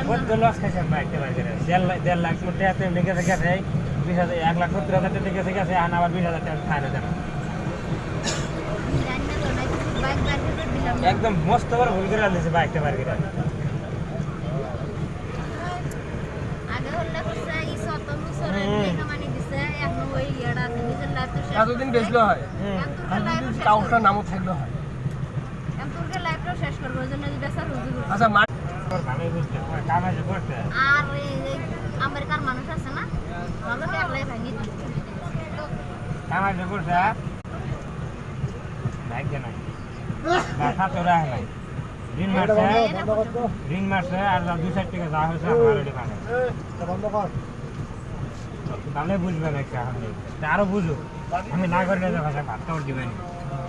बहुत लॉस खाई sir bike के बारे में 1.5 लाख रुपया तो लेके से कैसे 1,70,000 लेके से कैसे आना और 20,000 खाना जाना एकदम मस्त और भूल कर ले से बाइक के बारे में आगे হল্লা করছে এই সতম সরে লেখা মানে দিছে এখন ওই ইয়াটা নিজের লাইফ তো এতদিন বেচলো হয় কাউন্টার নামও থাকলো হয় তোরকে লাইফটা শেষ করব জন্য বেচার হুজুর আচ্ছা মা আমি বুঝতে কামাই করতে আর আমেরিকার মানুষ আছে না ভালো একলাই ভাঙি কামাই করতে বাইক কেন বাসা তো রাখ নাই ঋণ মারছে আর 2-4 টাকা যা হয়েছে অলরেডি মানে বন্ধ কর তাহলে বুঝবে না কি আমি আরো বুঝো আমি না করলে ভাষা ভাত খাওয়ার দিবেন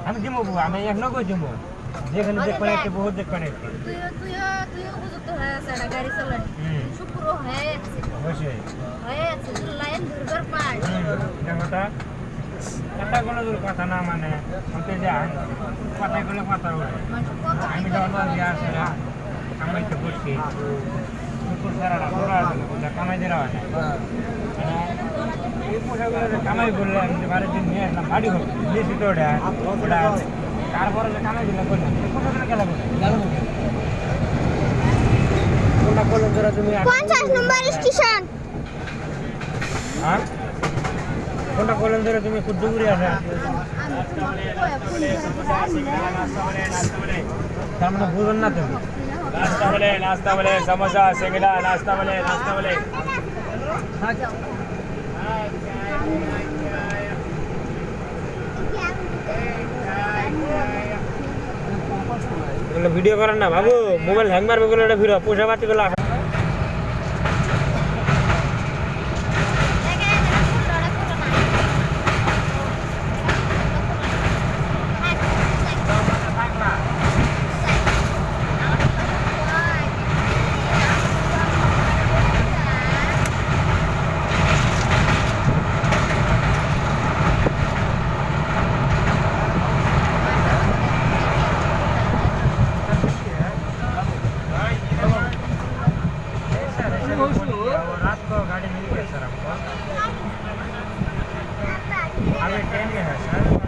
আমি দিব আমি এক নগর দিব যেখানে দেখবেন একটা বহুত দেখবেন তুইও বুঝতে হয় সেটা গাড়ি চালানি শুক্র হয়ে যাচ্ছে অবশ্যই হয়ে যাচ্ছে লাইন ধরবার পায় দেখোটা কথা কোনো কথা না মানে হতে যায় কথা গুলো কথা ওঠে আমি যখন আসলে কামাই তো করছি শুক্র সারাটা ঘোরা আছে কামাই দেওয়া হয় না এই পোশাকগুলো কামাই করলে আমি বাড়ির দিন নিয়ে আসলাম বাড়ি হোক বেশি তো ওটা ওটা তারপরে যে কামাই দিলে করলাম পোশাকগুলো খেলা করলাম কোনটা করলাম যারা তুমি 50 নম্বর স্টেশন হ্যাঁ কোনটা করলাম যারা তুমি খুব দূরে আসা তার মানে বুঝবেন না তুমি नाश्ता बोले समोसा सिंगड़ा नाश्ता बोले वीडियो करें ना बाबू मोबाइल हैंग मारबे बोले এটা ভিড় পয়সা পাতি গুলো रात को गाड़ी मिल गई सर हमको अभी ट्रेन में है सर